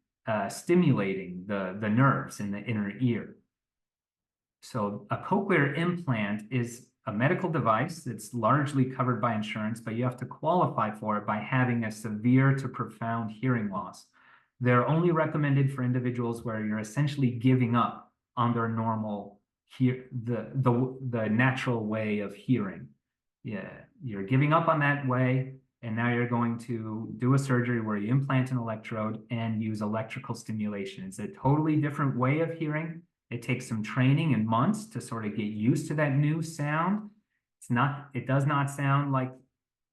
stimulating the nerves in the inner ear. So a cochlear implant is a medical device that's largely covered by insurance, but you have to qualify for it by having a severe to profound hearing loss. They're only recommended for individuals where you're essentially giving up on their normal the natural way of hearing. Yeah, you're giving up on that way, and now you're going to do a surgery where you implant an electrode and use electrical stimulation. It's a totally different way of hearing. It takes some training and months to sort of get used to that new sound. It does not sound like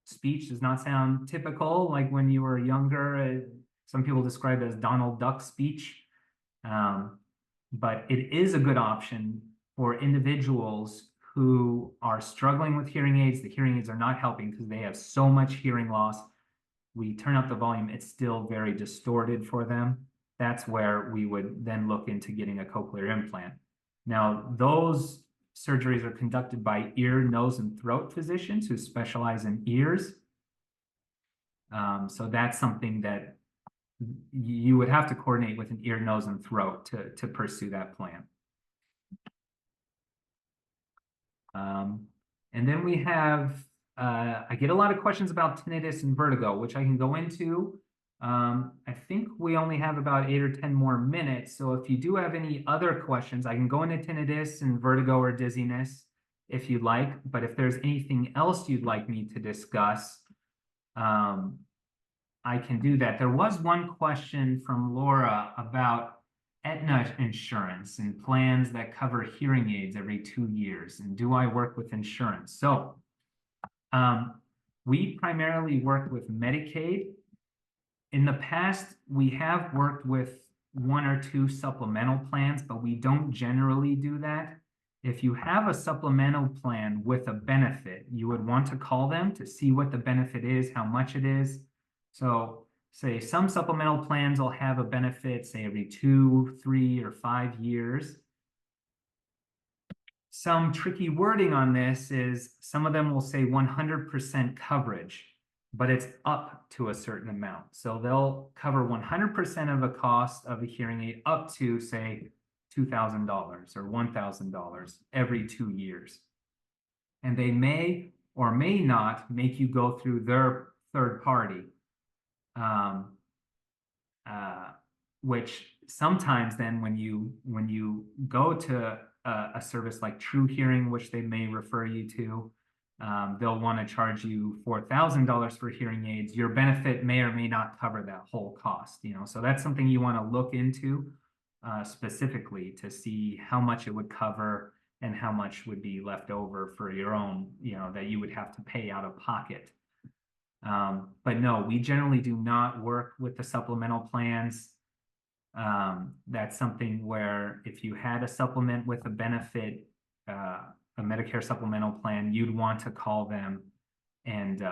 speech, does not sound typical like when you were younger. Some people describe it as Donald Duck speech. But it is a good option for individuals who are struggling with hearing aids. The hearing aids are not helping because they have so much hearing loss. We turn up the volume, it's still very distorted for them. That's where we would then look into getting a cochlear implant. Now, those surgeries are conducted by ear, nose, and throat physicians who specialize in ears. So that's something that you would have to coordinate with an ear, nose, and throat to pursue that plan. And then we have, I get a lot of questions about tinnitus and vertigo, which I can go into. I think we only have about 8 or 10 more minutes. So if you do have any other questions, I can go into tinnitus and vertigo or dizziness. if you'd like, but if there's anything else you'd like me to discuss, I can do that. There was one question from Laura about Aetna insurance and plans that cover hearing aids every 2 years. And do I work with insurance? So we primarily work with Medicaid. In the past, we have worked with 1 or 2 supplemental plans, but we don't generally do that. If you have a supplemental plan with a benefit, you would want to call them to see what the benefit is, how much it is. So say some supplemental plans will have a benefit, say every 2, 3, or 5 years. Some tricky wording on this is some of them will say 100% coverage, but it's up to a certain amount. So they'll cover 100% of the cost of a hearing aid up to, say, $2,000 or $1,000 every 2 years. And they may or may not make you go through their third party, which sometimes then when you go to a service like True Hearing, which they may refer you to, they'll want to charge you $4,000 for hearing aids. Your benefit may or may not cover that whole cost, you know, so that's something you want to look into specifically to see how much it would cover and how much would be left over for your own, you know, that you would have to pay out of pocket. But no, we generally do not work with the supplemental plans. That's something where if you had a supplement with a benefit, a Medicare supplemental plan, you'd want to call them and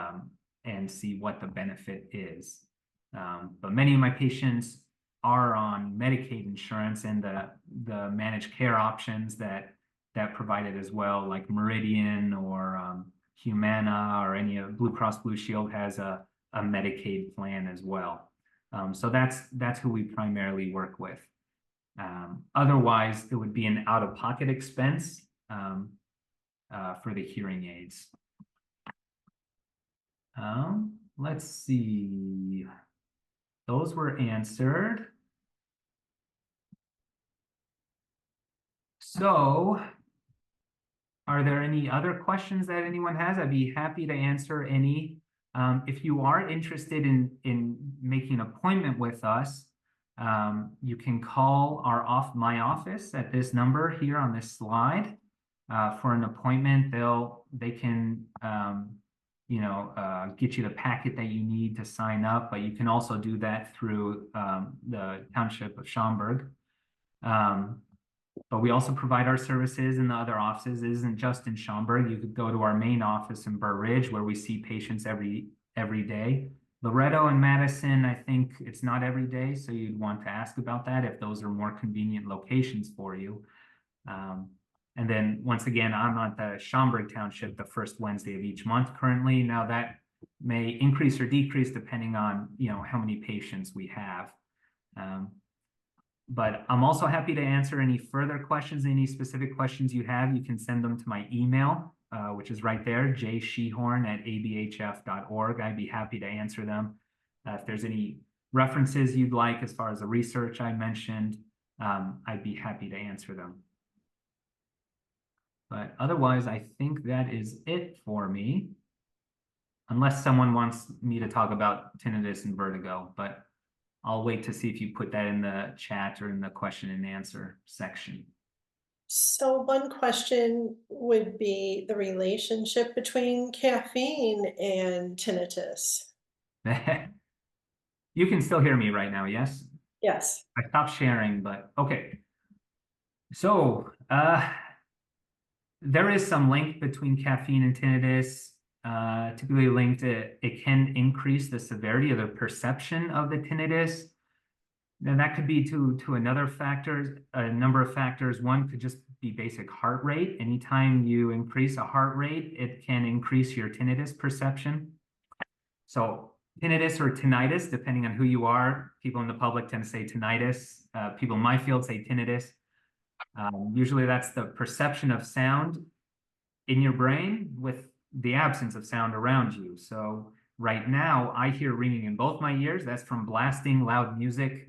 see what the benefit is. But many of my patients are on Medicaid insurance and the managed care options that provide it as well, like Meridian or Humana or any of Blue Cross Blue Shield has a Medicaid plan as well. So that's who we primarily work with. Otherwise, it would be an out-of-pocket expense for the hearing aids. Let's see. Those were answered. So, are there any other questions that anyone has? I'd be happy to answer any. If you are interested in making an appointment with us, you can call my office at this number here on this slide for an appointment. They can get you the packet that you need to sign up, but you can also do that through the Township of Schaumburg. But we also provide our services in the other offices. It isn't just in Schaumburg. You could go to our main office in Burr Ridge, where we see patients every day. Loretto and Madison, I think it's not every day, so you'd want to ask about that if those are more convenient locations for you. And then once again, I'm at the Schaumburg Township the first Wednesday of each month currently. Now that may increase or decrease depending on how many patients we have. But I'm also happy to answer any further questions, any specific questions you have. You can send them to my email, which is right there, jshehorn@abhf.org. I'd be happy to answer them. If there's any references you'd like as far as the research I mentioned, I'd be happy to answer them. But otherwise, I think that is it for me. Unless someone wants me to talk about tinnitus and vertigo, but I'll wait to see if you put that in the chat or in the question and answer section. So one question would be the relationship between caffeine and tinnitus. You can still hear me right now, yes? Yes. I stopped sharing, but okay. So there is some link between caffeine and tinnitus. Typically linked to it can increase the severity of the perception of the tinnitus. Now that could be to a number of factors. One could just be basic heart rate. Anytime you increase a heart rate, it can increase your tinnitus perception. So tinnitus or tinnitus, depending on who you are, people in the public tend to say tinnitus. People in my field say tinnitus. Usually that's the perception of sound in your brain with the absence of sound around you. So right now I hear ringing in both my ears. That's from blasting loud music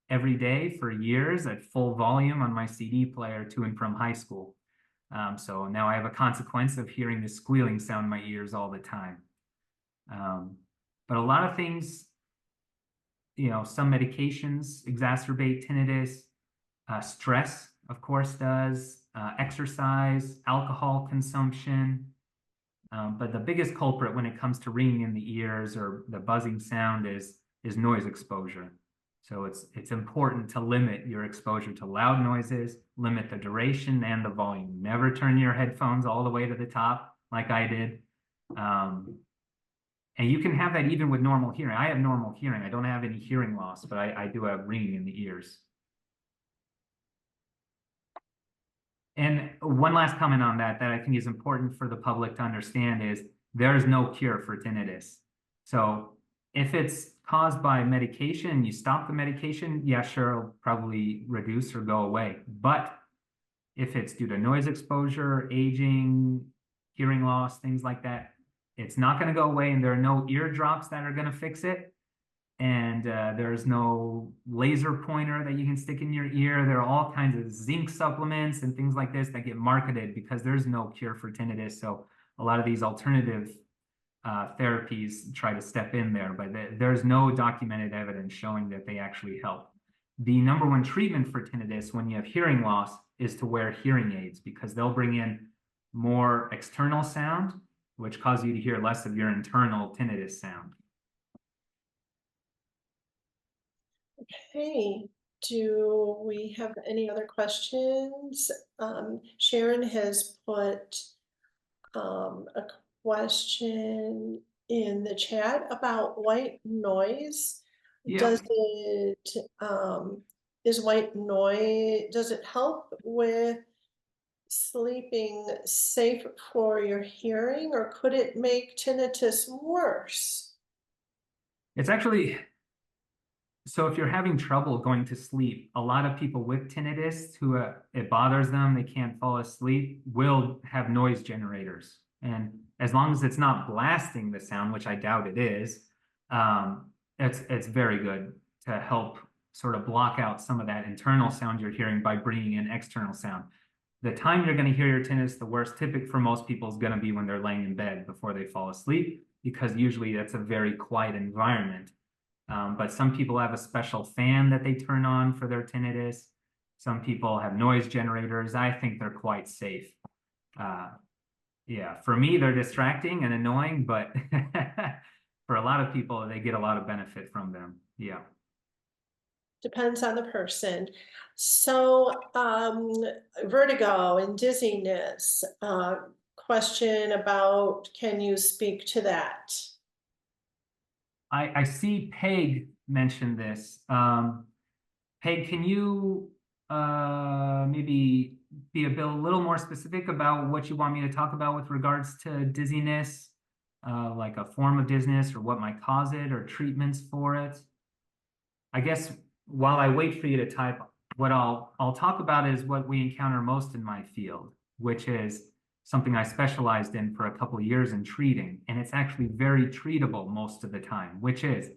every day for years at full volume on my CD player to and from high school. So now I have a consequence of hearing the squealing sound in my ears all the time. But a lot of things, some medications exacerbate tinnitus. Stress, of course, does. Exercise, alcohol consumption. But the biggest culprit when it comes to ringing in the ears or the buzzing sound is noise exposure. So it's important to limit your exposure to loud noises, limit the duration and the volume. Never turn your headphones all the way to the top like I did. And you can have that even with normal hearing. I have normal hearing. I don't have any hearing loss, but I do have ringing in the ears. And one last comment on that I think is important for the public to understand is there's no cure for tinnitus. So if it's caused by medication, you stop the medication, yeah, sure, it'll probably reduce or go away. But if it's due to noise exposure, aging, hearing loss, things like that, it's not going to go away, and there are no ear drops that are going to fix it. And there's no laser pointer that you can stick in your ear. There are all kinds of zinc supplements and things like this that get marketed because there's no cure for tinnitus. So a lot of these alternative therapies try to step in there, but there's no documented evidence showing that they actually help. The number one treatment for tinnitus when you have hearing loss is to wear hearing aids, because they'll bring in more external sound, which causes you to hear less of your internal tinnitus sound. Okay, do we have any other questions? Sharon has put a question in the chat about white noise. Yeah. Does it is white noise, does it help with sleeping safe for your hearing, or could it make tinnitus worse? It's actually, so if you're having trouble going to sleep, a lot of people with tinnitus who it bothers them, they can't fall asleep, will have noise generators. And as long as it's not blasting the sound, which I doubt it is, it's very good to help sort of block out some of that internal sound you're hearing by bringing in external sound. The time you're going to hear your tinnitus the worst, typically for most people, is going to be when they're laying in bed before they fall asleep, because usually that's a very quiet environment. But some people have a special fan that they turn on for their tinnitus. Some people have noise generators. I think they're quite safe. Yeah, for me, they're distracting and annoying, but for a lot of people, they get a lot of benefit from them. Yeah. Depends on the person. So vertigo and dizziness, question about, can you speak to that? I see Peg mention this. Peg, can you maybe be a little more specific about what you want me to talk about with regards to dizziness, like a form of dizziness or what might cause it or treatments for it? I guess while I wait for you to type, what I'll talk about is what we encounter most in my field, which is something I specialized in for a couple of years in treating, and it's actually very treatable most of the time, which is,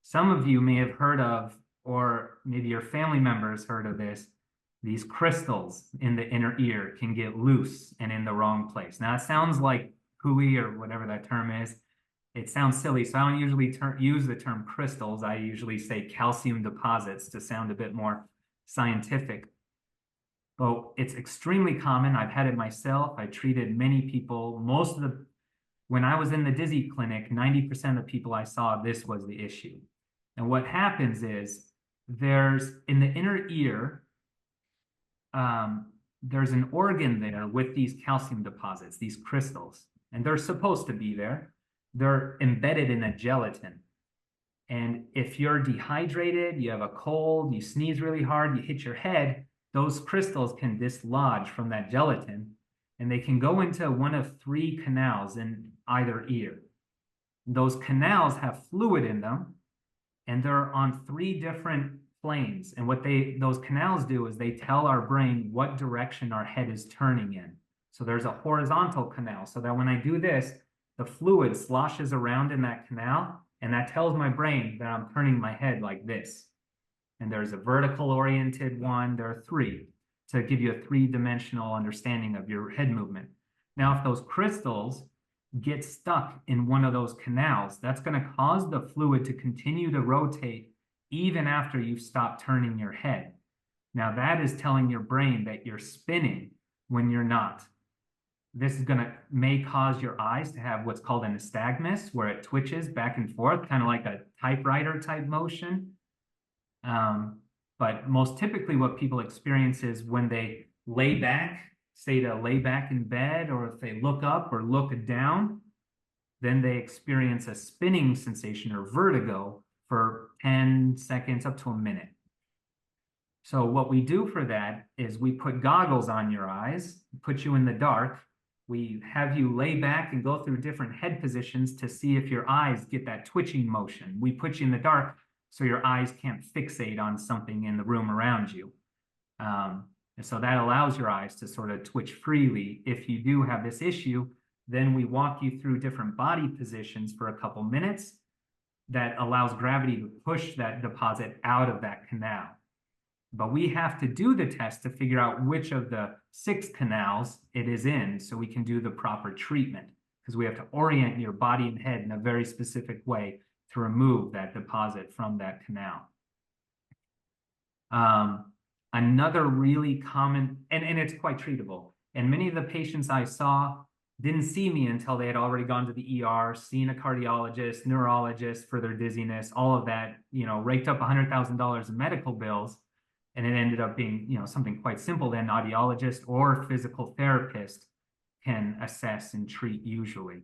some of you may have heard of, or maybe your family members heard of this, these crystals in the inner ear can get loose and in the wrong place. Now, it sounds like hooey or whatever that term is. It sounds silly, so I don't usually use the term crystals. I usually say calcium deposits to sound a bit more scientific. But it's extremely common. I've had it myself. I treated many people. When I was in the dizzy clinic, 90% of the people I saw, this was the issue. And what happens is, in the inner ear, there's an organ there with these calcium deposits, these crystals, and they're supposed to be there. They're embedded in a gelatin. And if you're dehydrated, you have a cold, you sneeze really hard, you hit your head, those crystals can dislodge from that gelatin, and they can go into one of 3 canals in either ear. Those canals have fluid in them, and they're on 3 different planes. And what those canals do is they tell our brain what direction our head is turning in. So there's a horizontal canal, so that when I do this, the fluid sloshes around in that canal, and that tells my brain that I'm turning my head like this. And there's a vertical oriented one. There are 3. to give you a three-dimensional understanding of your head movement. Now, if those crystals get stuck in one of those canals, that's going to cause the fluid to continue to rotate even after you've stopped turning your head. Now, that is telling your brain that you're spinning when you're not. This is may cause your eyes to have what's called an nystagmus, where it twitches back and forth, kind of like a typewriter type motion. But most typically what people experience is when they lay back, say to lay back in bed, or if they look up or look down, then they experience a spinning sensation or vertigo for 10 seconds up to a minute. So what we do for that is we put goggles on your eyes, put you in the dark. We have you lay back and go through different head positions to see if your eyes get that twitching motion. We put you in the dark so your eyes can't fixate on something in the room around you. And so that allows your eyes to sort of twitch freely. If you do have this issue, then we walk you through different body positions for a couple minutes that allows gravity to push that deposit out of that canal. But we have to do the test to figure out which of the 6 canals it is in so we can do the proper treatment, because we have to orient your body and head in a very specific way to remove that deposit from that canal. Another really common, and it's quite treatable, and many of the patients I saw didn't see me until they had already gone to the ER, seen a cardiologist, neurologist for their dizziness, all of that, raked up $100,000 in medical bills. And it ended up being, something quite simple that an audiologist or physical therapist can assess and treat usually.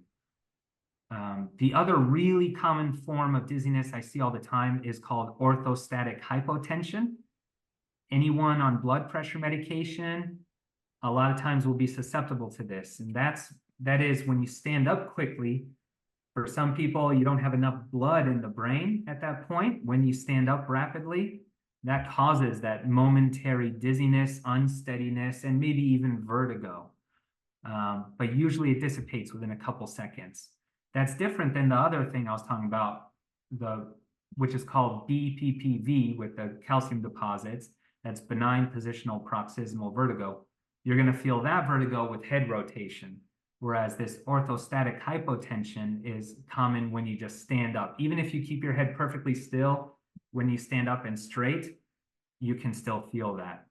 The other really common form of dizziness I see all the time is called orthostatic hypotension. Anyone on blood pressure medication, a lot of times will be susceptible to this. And that is when you stand up quickly. For some people, you don't have enough blood in the brain at that point. When you stand up rapidly, that causes that momentary dizziness, unsteadiness, and maybe even vertigo. But usually it dissipates within a couple seconds. That's different than the other thing I was talking about, which is called BPPV with the calcium deposits. That's benign positional paroxysmal vertigo. You're going to feel that vertigo with head rotation, whereas this orthostatic hypotension is common when you just stand up. Even if you keep your head perfectly still, when you stand up and straight, you can still feel that.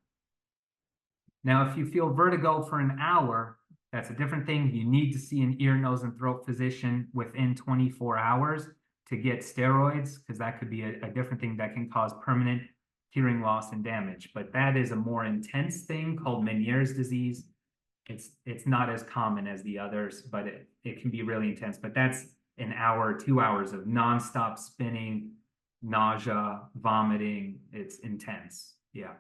Now, if you feel vertigo for an hour, that's a different thing. You need to see an ear, nose, and throat physician within 24 hours to get steroids, because that could be a different thing that can cause permanent hearing loss and damage. But that is a more intense thing called Meniere's disease. It's not as common as the others, but it can be really intense. But that's an hour, 2 hours of nonstop spinning, nausea, vomiting. It's intense. Yeah.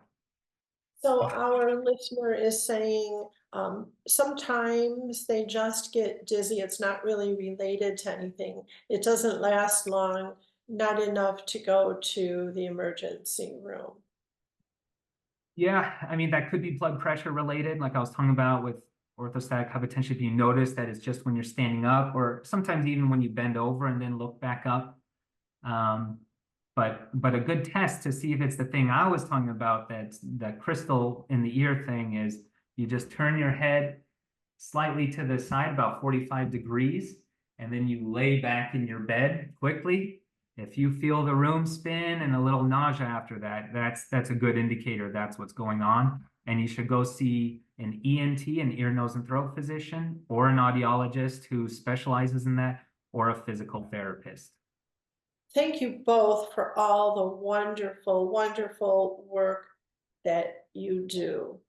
So our listener is saying sometimes they just get dizzy. It's not really related to anything. It doesn't last long, not enough to go to the emergency room. Yeah, I mean, that could be blood pressure related, like I was talking about with orthostatic hypotension. If you notice that it's just when you're standing up, or sometimes even when you bend over and then look back up. But a good test to see if it's the thing I was talking about, that's the crystal in the ear thing, is you just turn your head slightly to the side, about 45 degrees, and then you lay back in your bed quickly. If you feel the room spin and a little nausea after that, that's a good indicator that's what's going on. And you should go see an ENT, an ear, nose, and throat physician, or an audiologist who specializes in that, or a physical therapist. Thank you both for all the wonderful, wonderful work that you do.